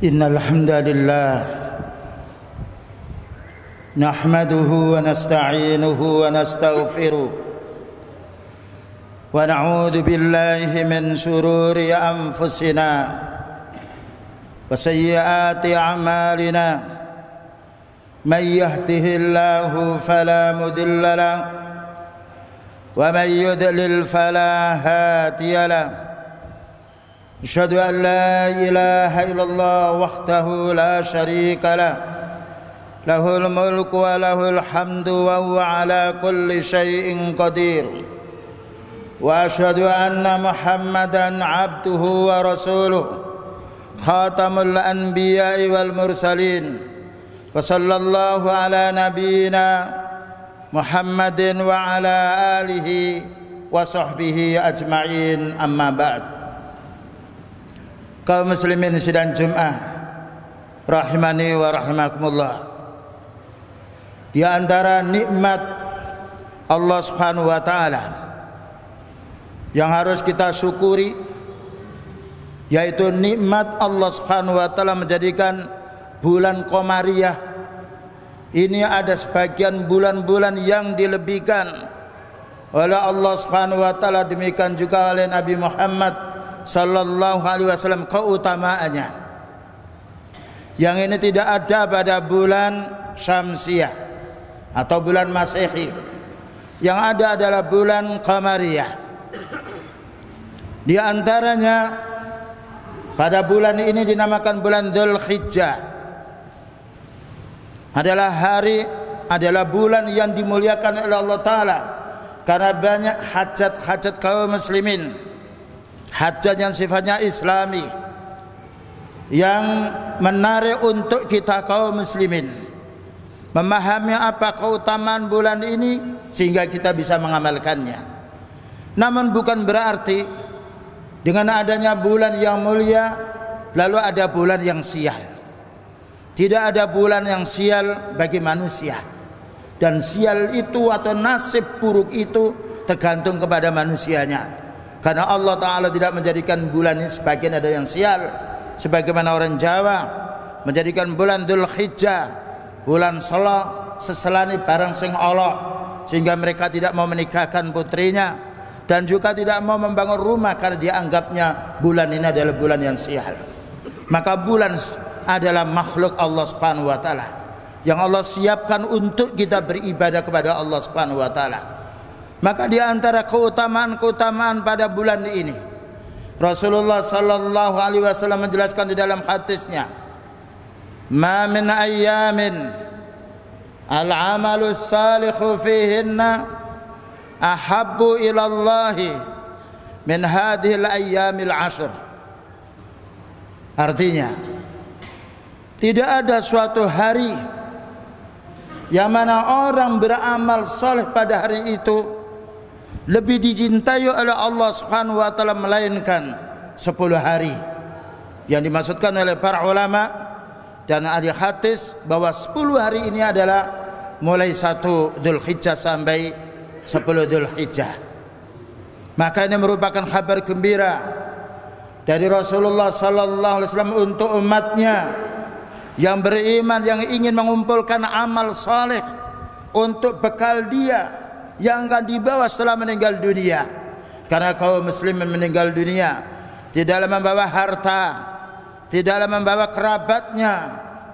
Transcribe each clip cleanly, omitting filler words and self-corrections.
Innal hamdalillah nahmaduhu wa nasta'inuhu wa nastaghfiruh wa na'udzu billahi min shururi anfusina wa sayyiati a'malina may yahdihillahu fala mudilla lahu wa may yudlil fala hadiya lahu. أشهد أن لا إله إلا الله وحده لا شريك له له الملك وله الحمد وهو على كل شيء قدير وأشهد أن محمدا عبده ورسوله خاتم الأنبياء والمرسلين وصلى الله على نبينا محمد وعلى آله وصحبه أجمعين أما بعد. Kaum muslimin sidang Jumat rahimani wa rahimakumullah, di antara nikmat Allah Subhanahu wa taala yang harus kita syukuri yaitu nikmat Allah Subhanahu wa taala menjadikan bulan Qamariyah ini ada sebagian bulan-bulan yang dilebihkan oleh Allah Subhanahu wa taala, demikian juga oleh Nabi Muhammad sallallahu alaihi wasallam keutamaannya. Yang ini tidak ada pada bulan Syamsiyah atau bulan Masehi. Yang ada adalah bulan Qamariyah. Di antaranya pada bulan ini dinamakan bulan Dzulhijjah. Adalah bulan yang dimuliakan oleh Allah taala karena banyak hajat-hajat kaum muslimin, hajat yang sifatnya islami, yang menarik untuk kita kaum muslimin memahami apa keutamaan bulan ini sehingga kita bisa mengamalkannya. Namun bukan berarti dengan adanya bulan yang mulia lalu ada bulan yang sial. Tidak ada bulan yang sial bagi manusia, dan sial itu atau nasib buruk itu tergantung kepada manusianya. Karena Allah Ta'ala tidak menjadikan bulan ini sebagian ada yang sial, sebagaimana orang Jawa menjadikan bulan Dzulhijjah bulan selo seselani barang sing Allah, sehingga mereka tidak mau menikahkan putrinya dan juga tidak mau membangun rumah karena dianggapnya bulan ini adalah bulan yang sial. Maka bulan adalah makhluk Allah Subhanahu wa taala yang Allah siapkan untuk kita beribadah kepada Allah Subhanahu wa taala. Maka di antara keutamaan-keutamaan pada bulan ini, Rasulullah sallallahu alaihi wasallam menjelaskan di dalam hadisnya, "Ma min ayyamin al-'amalu salihu fihinna ahabbu ila Allah min hadhihi al-ayyamil 'ashr." Artinya, tidak ada suatu hari yang mana orang beramal saleh pada hari itu lebih dicintai oleh Allah Subhanahu wa taala melainkan 10 hari. Yang dimaksudkan oleh para ulama dan ahli hadis bahwa 10 hari ini adalah mulai 1 Dzulhijjah sampai 10 Dzulhijjah. Maka ini merupakan kabar gembira dari Rasulullah sallallahu alaihi wasallam untuk umatnya yang beriman, yang ingin mengumpulkan amal saleh untuk bekal dia yang akan dibawa setelah meninggal dunia. Karena kaum muslimin meninggal dunia tidaklah membawa harta, tidaklah membawa kerabatnya,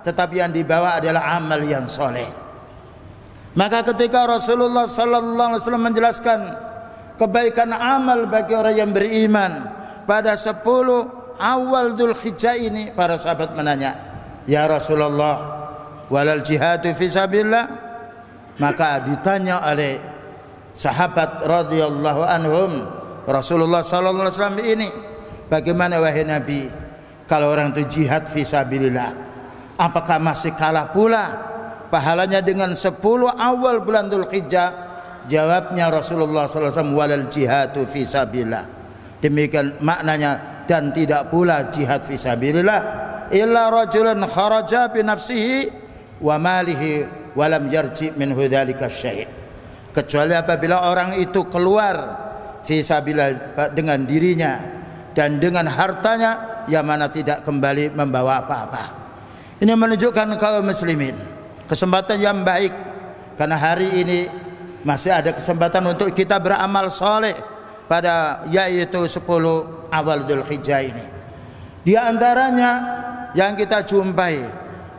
tetapi yang dibawa adalah amal yang soleh. Maka ketika Rasulullah sallallahu alaihi wasallam menjelaskan kebaikan amal bagi orang yang beriman pada 10 awal Dzulhijjah ini, para sahabat menanya, "Ya Rasulullah, walal jihadu fi sabilillah?" Maka ditanya oleh sahabat radhiyallahu anhum Rasulullah sallallahu alaihi wasallam ini, "Bagaimana wahai Nabi, kalau orang itu jihad fi sabilillah, apakah masih kalah pula pahalanya dengan 10 awal bulan Dzulhijjah?" Jawabnya Rasulullah sallallahu alaihi wasallam, "Walal jihadu fi sabilillah." Demikian maknanya, dan tidak pula jihad fi sabilillah illa rajulun kharaja bi nafsihi wa malihi wa lam yarji minhu dzalika syai'. Kecuali apabila orang itu keluar fi sabilillah dengan dirinya dan dengan hartanya, yang mana tidak kembali membawa apa-apa. Ini menunjukkan kaum muslimin kesempatan yang baik, karena hari ini masih ada kesempatan untuk kita beramal soleh pada yaitu 10 awal Dzulhijjah ini. Di antaranya yang kita jumpai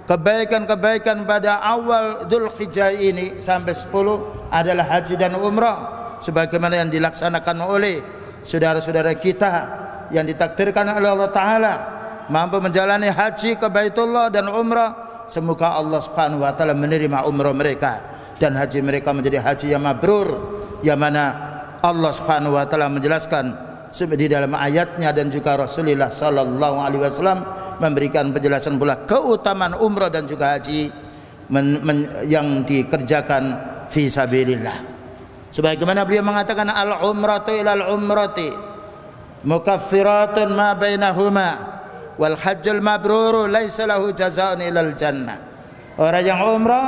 kebaikan-kebaikan pada awal Dzulhijjah ini sampai 10 adalah haji dan umrah, sebagaimana yang dilaksanakan oleh saudara-saudara kita yang ditakdirkan oleh Allah Ta'ala mampu menjalani haji ke Baitullah dan umrah. Semoga Allah Subhanahu wa Ta'ala menerima umrah mereka dan haji mereka menjadi haji yang mabrur, yang mana Allah Subhanahu wa Ta'ala menjelaskan di dalam ayatnya, dan juga Rasulullah sallallahu alaihi wasallam memberikan penjelasan pula keutamaan umrah dan juga haji yang dikerjakan fi sabilillah. Sebagaimana beliau mengatakan, al-umratu ilal umrati mukaffiratun ma bainahuma wal hajjul mabruru laisa lahu jazaa'un ilal jannah. Orang yang umrah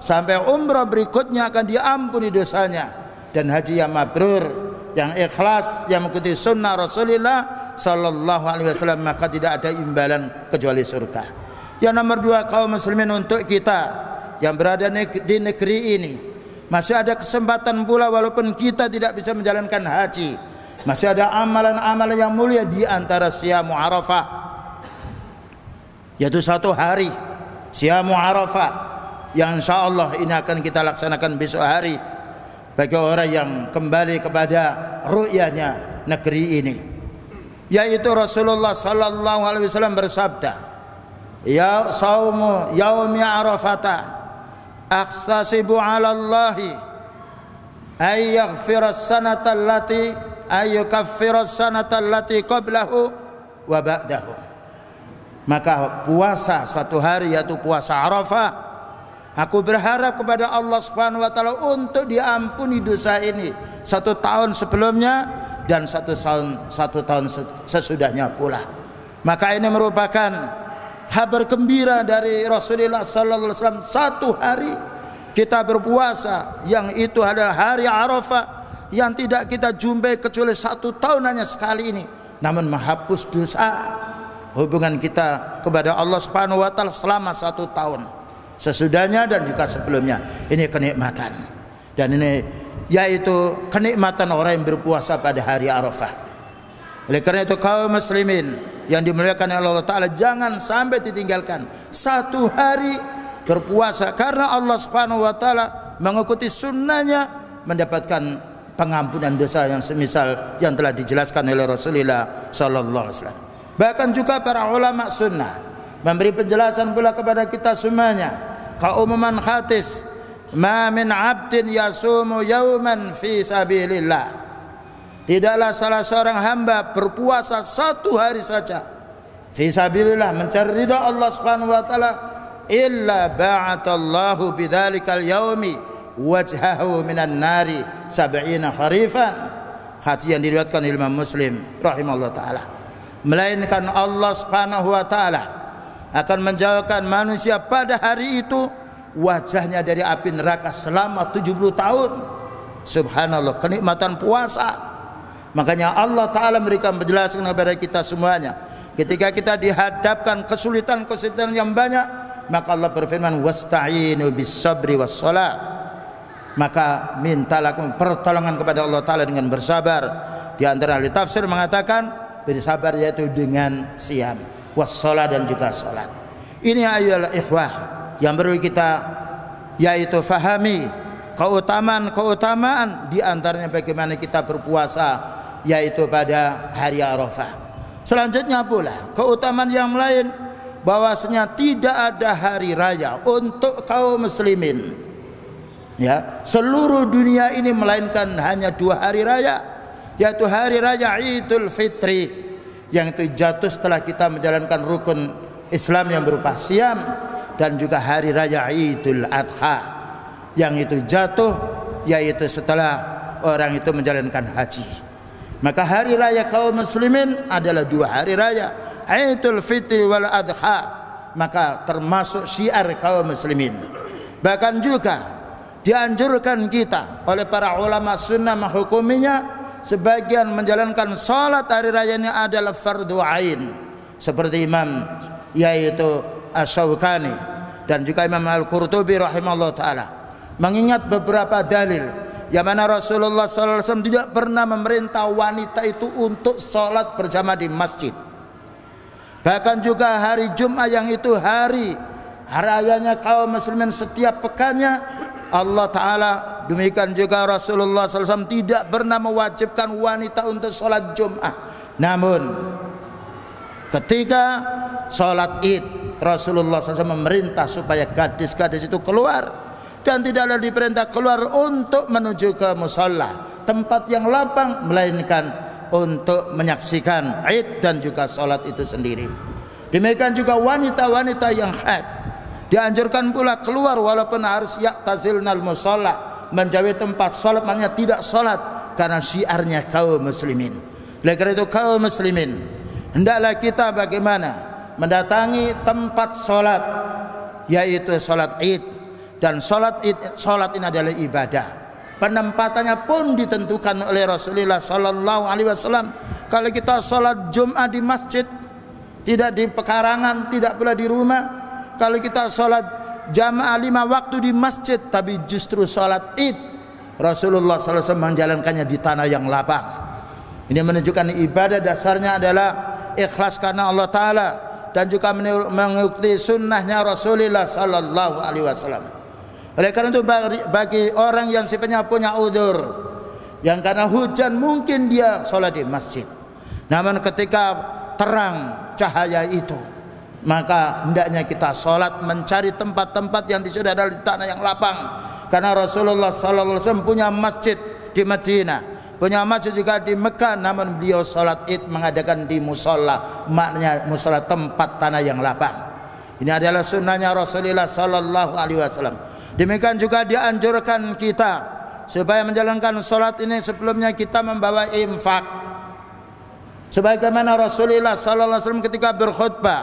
sampai umrah berikutnya akan diampuni dosanya, dan haji yang mabrur, yang ikhlas, yang mengikuti sunnah Rasulullah sallallahu alaihi wasallam, maka tidak ada imbalan kecuali surga. Yang nomor 2, kaum muslimin, untuk kita yang berada di negeri ini masih ada kesempatan pula, walaupun kita tidak bisa menjalankan haji, masih ada amalan-amalan yang mulia di antara Siyamu Arafah, yaitu 1 hari Siyamu Arafah yang insyaallah ini akan kita laksanakan besok hari bagi orang yang kembali kepada ru'yanya negeri ini, yaitu Rasulullah sallallahu alaihi wasallam bersabda, ya saumu yaumi arafata akhtasibu 'ala Allahi ay yaghfira as-sanata allati ay yukaffira as-sanata allati qablahu wa ba'dahu. Maka puasa 1 hari, yaitu puasa Arafah, aku berharap kepada Allah Subhanahu wa Ta'ala untuk diampuni dosa ini 1 tahun sebelumnya dan 1 tahun sesudahnya pula. Maka ini merupakan kabar gembira dari Rasulullah sallallahu alaihi wasallam, 1 hari kita berpuasa, yang itu adalah hari Arafah, yang tidak kita jumpai kecuali 1 tahun hanya sekali ini, namun menghapus dosa hubungan kita kepada Allah Subhanahu wa Ta'ala selama 1 tahun sesudahnya dan juga sebelumnya. Ini kenikmatan, dan ini yaitu kenikmatan orang yang berpuasa pada hari Arafah. Oleh karena itu kaum muslimin yang dimuliakan oleh Allah Ta'ala, jangan sampai ditinggalkan 1 hari berpuasa, karena Allah Subhanahu wa Ta'ala mengikuti sunnahnya mendapatkan pengampunan dosa yang semisal yang telah dijelaskan oleh Rasulullah sallallahu alaihi wasallam. Bahkan juga para ulama sunnah memberi penjelasan pula kepada kita semuanya, keumuman hadis, ma min 'abdin yasumu yauman fi sabilillah, tidaklah salah seorang hamba berpuasa 1 hari saja fi sabilillah, mencari ridha Allah Subhanahu wa Ta'ala, illa ba'atallahu bidzalikal yaumi wajhahu minan nari 70 kharifan. Hadis yang diriwayatkan Imam Muslim rahimahullah taala, melainkan Allah Subhanahu wa Ta'ala akan menjauhkan manusia pada hari itu wajahnya dari api neraka selama 70 tahun. Subhanallah, kenikmatan puasa. Makanya Allah Ta'ala memberikan penjelasan kepada kita semuanya, ketika kita dihadapkan kesulitan-kesulitan yang banyak, maka Allah berfirman, wasta'inu bis sabri was shalah, maka mintalah pertolongan kepada Allah Ta'ala dengan bersabar. Di antara ahli tafsir mengatakan bersabar yaitu dengan siam, wassalah, dan juga salat. Ini ayolah ikhwah yang perlu kita yaitu fahami keutamaan di antaranya bagaimana kita berpuasa yaitu pada hari Arafah. Selanjutnya pula keutamaan yang lain, bahwasanya tidak ada hari raya untuk kaum muslimin, ya, seluruh dunia ini, melainkan hanya 2 hari raya, yaitu hari raya Idul Fitri yang itu jatuh setelah kita menjalankan rukun Islam yang berupa siam, dan juga hari raya Idul Adha yang itu jatuh yaitu setelah orang itu menjalankan haji. Maka hari raya kaum muslimin adalah 2 hari raya, Idul Fitri wal Adha, maka termasuk syiar kaum muslimin. Bahkan juga dianjurkan kita oleh para ulama sunnah menghukuminya, sebagian menjalankan salat hari raya ini adalah fardu ain, seperti Imam yaitu Asy-Syaukani dan juga Imam Al-Qurtubi rahimahullah taala mengingat beberapa dalil yang mana Rasulullah SAW tidak pernah memerintah wanita itu untuk sholat berjamaah di masjid. Bahkan juga hari Jumat yang itu hari rayanya kaum muslimin setiap pekannya, Allah Ta'ala demikian juga Rasulullah SAW tidak pernah mewajibkan wanita untuk sholat Jumat. Namun ketika sholat Id, Rasulullah SAW memerintah supaya gadis-gadis itu keluar dan tidaklah diperintah keluar untuk menuju ke musalla, tempat yang lapang, melainkan untuk menyaksikan Id dan juga sholat itu sendiri. Demikian juga wanita-wanita yang haid dianjurkan pula keluar walaupun harus ya'tazilnal musalla, menjauhi tempat sholat, maknanya tidak sholat karena syiarnya kaum muslimin. Oleh karena itu kaum muslimin, hendaklah kita bagaimana mendatangi tempat sholat, yaitu sholat Id. Dan sholat ini adalah ibadah. Penempatannya pun ditentukan oleh Rasulullah Sallallahu Alaihi Wasallam. Kalau kita sholat Jumat di masjid, tidak di pekarangan, tidak pula di rumah. Kalau kita sholat jamaah 5 waktu di masjid, tapi justru sholat Id, Rasulullah SAW menjalankannya di tanah yang lapang. Ini menunjukkan ibadah dasarnya adalah ikhlas karena Allah Ta'ala dan juga mengikuti sunnahnya Rasulullah Sallallahu Alaihi Wasallam. Oleh karena itu bagi orang yang sifatnya punya udzur, yang karena hujan mungkin dia sholat di masjid, namun ketika terang cahaya itu, maka hendaknya kita sholat mencari tempat-tempat yang sudah ada di tanah yang lapang. Karena Rasulullah SAW punya masjid di Madinah, punya masjid juga di Mekah, namun beliau sholat Id mengadakan di musola, maknanya musola tempat tanah yang lapang. Ini adalah sunnahnya Rasulullah Sallallahu Alaihi Wasallam. Demikian juga dianjurkan kita supaya menjalankan sholat ini sebelumnya kita membawa infak. Sebagaimana Rasulullah SAW ketika berkhutbah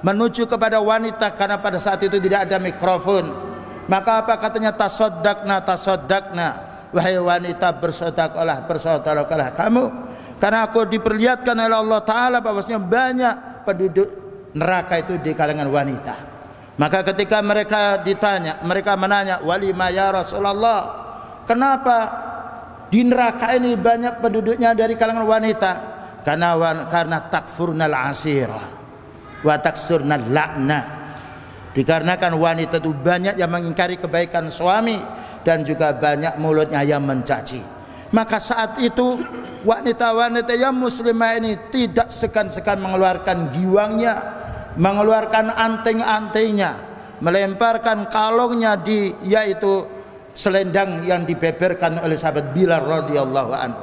menuju kepada wanita, karena pada saat itu tidak ada mikrofon, maka apa katanya? Tasaddaqna, tasaddaqna, wahai wanita bersedekahlah, bersedekahlah kamu, karena aku diperlihatkan oleh Allah Ta'ala bahwasanya banyak penduduk neraka itu di kalangan wanita. Maka ketika mereka ditanya, mereka menanya, walima ya Rasulullah, kenapa di neraka ini banyak penduduknya dari kalangan wanita? Karena takfurnal asira wa taksurnal la'na. Dikarenakan wanita itu banyak yang mengingkari kebaikan suami dan juga banyak mulutnya yang mencaci. Maka saat itu wanita-wanita yang muslimah ini tidak segan-segan mengeluarkan giwangnya, mengeluarkan anting-antingnya, melemparkan kalungnya yaitu selendang yang dibeberkan oleh sahabat Bilal radhiyallahu anhu.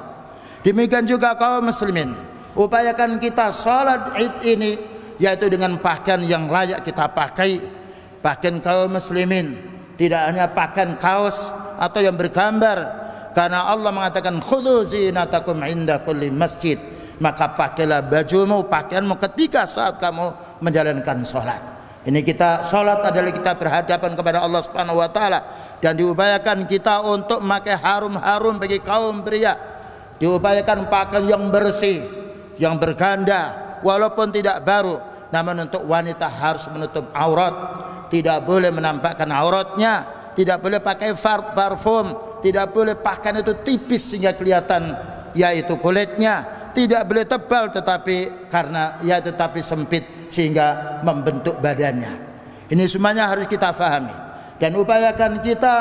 Demikian juga kaum muslimin, upayakan kita sholat Id ini yaitu dengan pakaian yang layak kita pakai. Pakaian kaum muslimin tidak hanya pakaian kaos atau yang bergambar, karena Allah mengatakan khudhu zinatakum inda kulli masjid, maka pakailah bajumu, pakaianmu ketika saat kamu menjalankan sholat. Ini kita sholat adalah kita berhadapan kepada Allah Subhanahu Wa Taala, dan diupayakan kita untuk memakai harum-harum bagi kaum pria. Diupayakan pakaian yang bersih, yang berganda, walaupun tidak baru, namun untuk wanita harus menutup aurat, tidak boleh menampakkan auratnya, tidak boleh pakai parfum, tidak boleh pakaian itu tipis sehingga kelihatan yaitu kulitnya, tidak boleh tebal tetapi sempit sehingga membentuk badannya. Ini semuanya harus kita fahami dan upayakan kita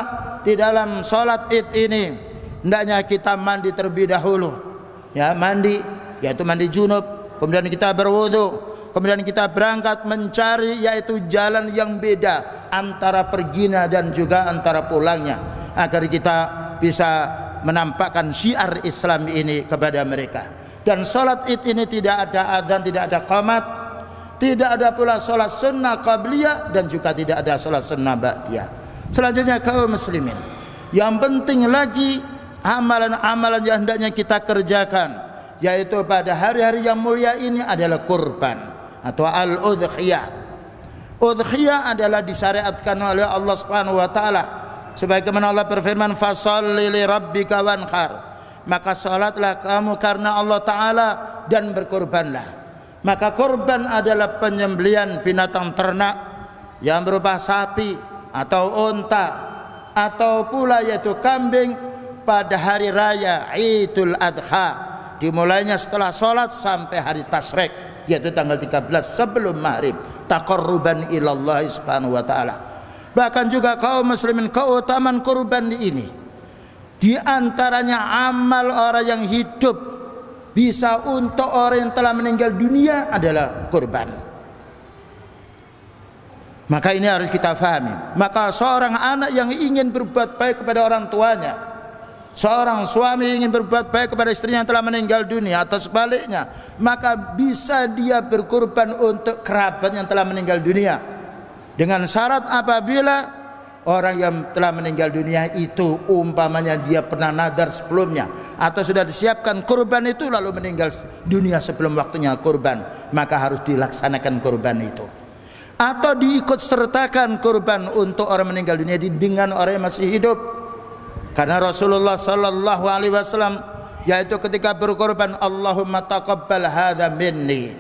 di dalam sholat Id ini hendaknya kita mandi terlebih dahulu, ya, mandi yaitu mandi junub, kemudian kita berwudu, kemudian kita berangkat mencari yaitu jalan yang beda antara perginya dan juga antara pulangnya, agar kita bisa menampakkan syiar Islam ini kepada mereka. Dan sholat Id ini tidak ada adzan, tidak ada qamat, tidak ada pula sholat sunnah qabliyah, dan juga tidak ada sholat sunnah ba'diyah. Selanjutnya kaum muslimin, yang penting lagi amalan-amalan yang hendaknya kita kerjakan, yaitu pada hari-hari yang mulia ini adalah kurban atau al-udhiyah. Udhiyah adalah disyariatkan oleh Allah Subhanahu Wa Taala, sebagaimana Allah berfirman, fasholli li rabbika wanhar, maka salatlah kamu karena Allah Ta'ala dan berkorbanlah. Maka kurban adalah penyembelihan binatang ternak yang berupa sapi atau unta atau pula yaitu kambing pada hari raya Idul Adha, dimulainya setelah sholat sampai hari tasyrik, yaitu tanggal 13 sebelum maghrib, taqarruban ilallah subhanahu wa ta'ala. Bahkan juga kaum muslimin, keutamaan kurban ini di antaranya amal orang yang hidup bisa untuk orang yang telah meninggal dunia adalah kurban. Maka ini harus kita fahami. Maka seorang anak yang ingin berbuat baik kepada orang tuanya, seorang suami ingin berbuat baik kepada istrinya yang telah meninggal dunia atau sebaliknya, maka bisa dia berkurban untuk kerabat yang telah meninggal dunia, dengan syarat apabila orang yang telah meninggal dunia itu umpamanya dia pernah nadar sebelumnya atau sudah disiapkan kurban itu lalu meninggal dunia sebelum waktunya kurban, maka harus dilaksanakan kurban itu. Atau diikut sertakan kurban untuk orang meninggal dunia dengan orang yang masih hidup. Karena Rasulullah sallallahu alaihi wasallam yaitu ketika berkorban, Allahumma taqabbal hadza minni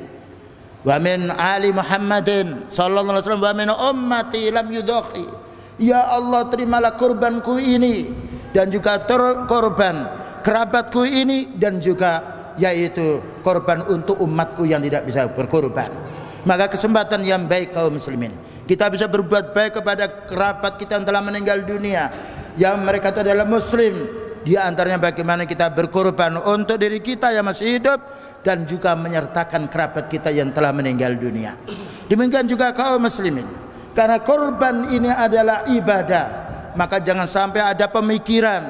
wa min ali Muhammadin sallallahu alaihi wasallam wa min ummati lam yudakhi. Ya Allah, terimalah kurbanku ini dan juga korban kerabatku ini dan juga yaitu korban untuk umatku yang tidak bisa berkorban. Maka kesempatan yang baik kaum muslimin, kita bisa berbuat baik kepada kerabat kita yang telah meninggal dunia, yang mereka itu adalah muslim. Di antaranya bagaimana kita berkorban untuk diri kita yang masih hidup dan juga menyertakan kerabat kita yang telah meninggal dunia. Demikian juga kaum muslimin, karena korban ini adalah ibadah, maka jangan sampai ada pemikiran,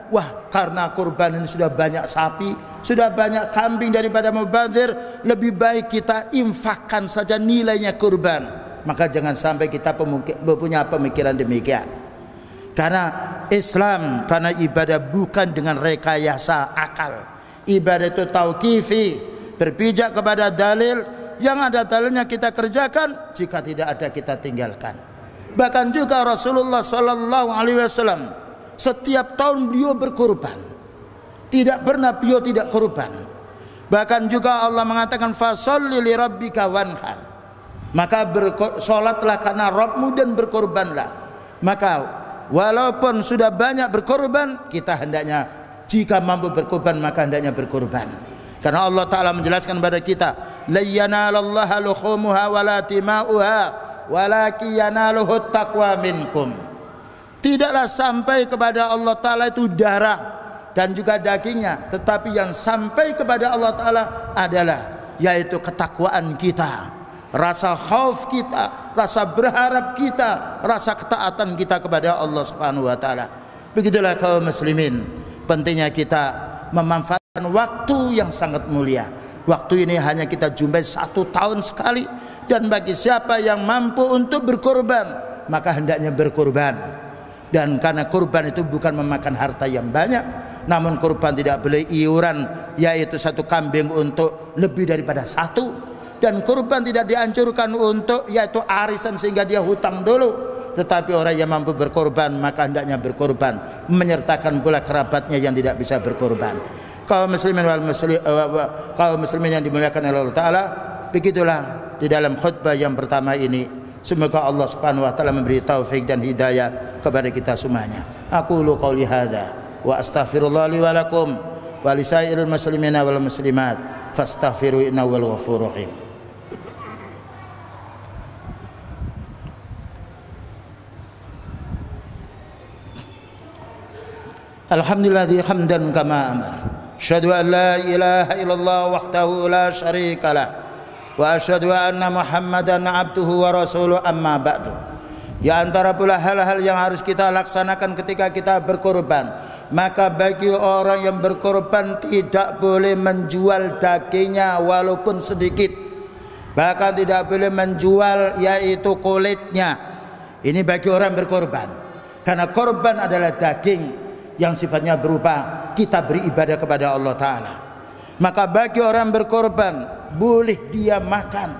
wah karena korban ini sudah banyak sapi, sudah banyak kambing, daripada mubadzir lebih baik kita infakkan saja nilainya korban. Maka jangan sampai kita punya pemikiran demikian. Karena Islam, karena ibadah bukan dengan rekayasa akal. Ibadah itu tauqifi, berpijak kepada dalil, yang ada dalilnya kita kerjakan, jika tidak ada kita tinggalkan. Bahkan juga Rasulullah sallallahu alaihi wasallam setiap tahun beliau berkorban, tidak pernah beliau tidak korban. Bahkan juga Allah mengatakan fasholli li rabbika wanhar, maka bersolatlah karena Rabbmu dan berkorbanlah. Maka walaupun sudah banyak berkorban, kita hendaknya jika mampu berkorban maka hendaknya berkorban. Karena Allah Ta'ala menjelaskan kepada kita, la yanalallaha luhumuha wala tima'uha walakin yanaluhut taqwa minkum. Tidaklah sampai kepada Allah Ta'ala itu darah dan juga dagingnya, tetapi yang sampai kepada Allah Ta'ala adalah yaitu ketakwaan kita, rasa khauf kita, rasa berharap kita, rasa ketaatan kita kepada Allah Subhanahu wa Ta'ala. Begitulah kaum muslimin, pentingnya kita memanfaatkan waktu yang sangat mulia. Waktu ini hanya kita jumpai 1 tahun sekali, dan bagi siapa yang mampu untuk berkorban maka hendaknya berkorban. Dan karena korban itu bukan memakan harta yang banyak, namun korban tidak boleh iuran, yaitu 1 kambing untuk lebih daripada 1. Dan korban tidak dianjurkan untuk yaitu arisan sehingga dia hutang dulu. Tetapi orang yang mampu berkorban maka hendaknya berkorban, menyertakan pula kerabatnya yang tidak bisa berkorban. Kaum muslimin kaum muslimin yang dimuliakan oleh Allah Ta'ala, begitulah di dalam khutbah yang pertama ini. Semoga Allah Subhanahu wa Ta'ala memberi taufik dan hidayah kepada kita semuanya. Aqulu qouli hadza wa astaghfirullah li wa lakum wa lisairil muslimina wal muslimat fastaghfiru innahu wal ghafurur rahim. Alhamdulillah hamdan kama amar. Asyhadu an la ilaha illallah wahdahu la syarika lah. Wa asyhadu anna Muhammadan abduhu wa rasuluh, amma ba'du. Di antara pula hal-hal yang harus kita laksanakan ketika kita berkorban, maka bagi orang yang berkorban tidak boleh menjual dagingnya walaupun sedikit. Bahkan tidak boleh menjual yaitu kulitnya. Ini bagi orang berkorban. Karena korban adalah daging yang sifatnya berupa kita beribadah kepada Allah Ta'ala. Maka bagi orang berkorban boleh dia makan,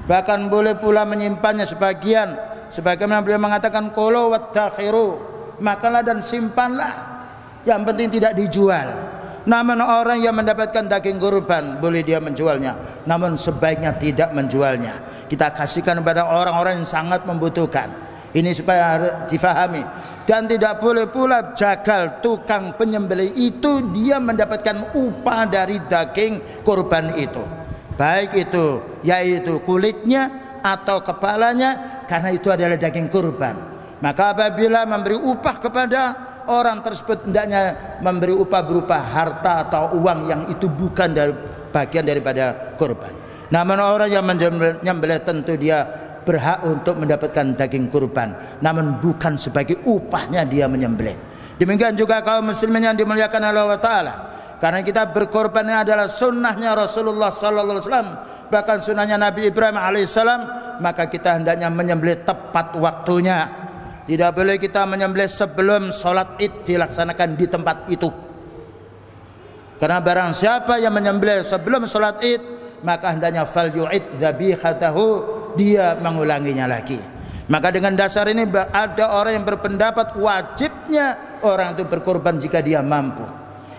bahkan boleh pula menyimpannya sebagian, sebagaimana beliau mengatakan qulu waddakhiru, makanlah dan simpanlah, yang penting tidak dijual. Namun orang yang mendapatkan daging kurban boleh dia menjualnya, namun sebaiknya tidak menjualnya. Kita kasihkan kepada orang-orang yang sangat membutuhkan. Ini supaya difahami. Dan tidak boleh pula jagal tukang penyembelih itu dia mendapatkan upah dari daging kurban itu, baik itu yaitu kulitnya atau kepalanya, karena itu adalah daging kurban. Maka apabila memberi upah kepada orang tersebut, hendaknya memberi upah berupa harta atau uang yang itu bukan dari bagian daripada kurban. Namun orang yang menyembelih tentu dia berhak untuk mendapatkan daging kurban, namun bukan sebagai upahnya dia menyembelih. Demikian juga kaum muslimin yang dimuliakan oleh Allah Ta'ala, karena kita berkorban ini adalah sunnahnya Rasulullah Sallallahu Alaihi Wasallam, bahkan sunnahnya Nabi Ibrahim Alaihissalam. Maka kita hendaknya menyembelih tepat waktunya. Tidak boleh kita menyembelih sebelum sholat id dilaksanakan di tempat itu, karena barang siapa yang menyembelih sebelum sholat id, maka hendaknya fal yu'id dzabihatahu, dia mengulanginya lagi. Maka dengan dasar ini ada orang yang berpendapat wajibnya orang itu berkorban jika dia mampu.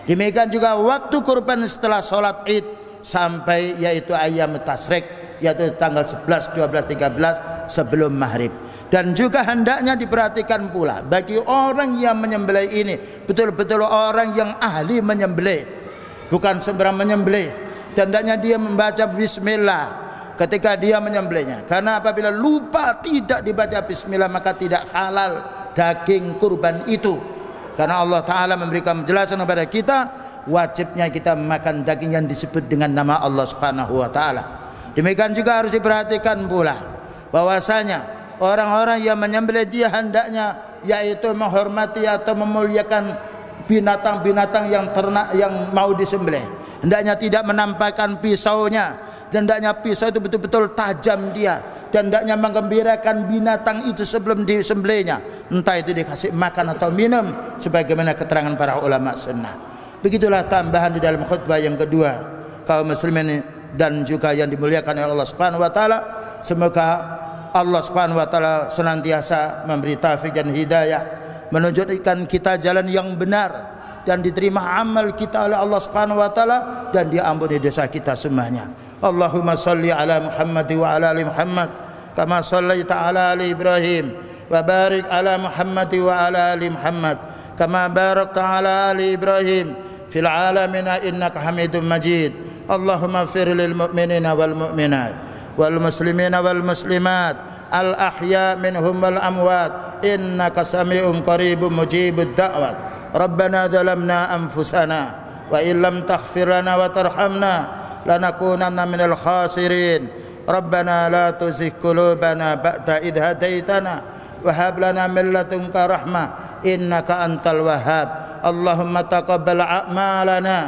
Demikian juga waktu kurban setelah sholat id sampai yaitu ayam tasyrik, yaitu tanggal 11, 12, 13 sebelum maghrib. Dan juga hendaknya diperhatikan pula bagi orang yang menyembelih ini betul-betul orang yang ahli menyembelih, bukan sembarang menyembelih. Dan hendaknya dia membaca bismillah ketika dia menyembelihnya, karena apabila lupa tidak dibaca bismillah maka tidak halal daging kurban itu. Karena Allah Ta'ala memberikan penjelasan kepada kita, wajibnya kita makan daging yang disebut dengan nama Allah Subhanahu wa Ta'ala. Demikian juga harus diperhatikan pula bahwasanya orang-orang yang menyembelih dia hendaknya yaitu menghormati atau memuliakan binatang-binatang yang ternak yang mau disembelih. Hendaknya tidak menampakkan pisaunya, dan hendaknya pisau itu betul-betul tajam dia, dan hendaknya menggembirakan binatang itu sebelum disembelihnya, entah itu dikasih makan atau minum sebagaimana keterangan para ulama sunnah. Begitulah tambahan di dalam khutbah yang kedua kaum muslimin dan juga yang dimuliakan oleh Allah Subhanahu wa Ta'ala. Semoga Allah Subhanahu wa Ta'ala senantiasa memberi taufik dan hidayah, menunjukkan kita jalan yang benar, dan diterima amal kita oleh Allah Subhanahu wa Ta'ala, dan diampuni dosa kita semuanya. Allahumma salli ala Muhammad wa ala ali Muhammad kama sallaita ala ali Ibrahim, wa barik ala Muhammad wa ala ali Muhammad kama barakta ala ali Ibrahim fil alamin innaka Hamidum Majid. Allahumma ighfir lil mu'minina wal mu'minat wal muslimina wal muslimat al ahya minhum wal amwat innaka sami'un qaribun mujibud da'wat. Rabbana zalamna anfusana wa illam taghfir lana wa tarhamna lanakunanna minal khasirin. Rabbana la tuzigh qulubana ba'da idh hadaitana wa hab lana min ladunka rahmah innaka antal wahhab. Allahumma taqabbal a'malana,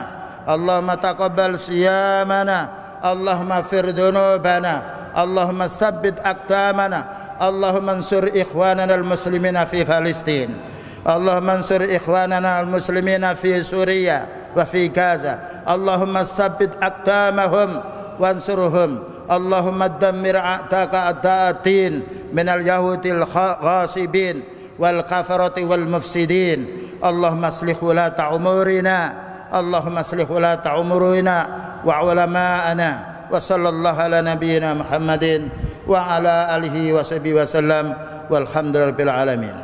Allahumma taqabbal siyamana, Allahumma fir dhunubana, Allahumma sabbit aqdamana, Allahumma ansur ikhwanana al-muslimina fi Palestin, Allahumma ansur ikhwanana al-muslimina fi Suriya wa fi Gaza, Allahumma sabbit aqdamahum wansurhum, Allahumma dammir a'taka a'da'atin minal yahudil ghasibin wal kafarati wal mufsidin. Allahumma aslih ulata umurina, Allahumma aslih ulata umurina wa ulama'ana, wa sallallahu ala nabiyyina Muhammadin wa ala alihi wa sahbihi wa sallam, walhamdulillahi rabbil alamin.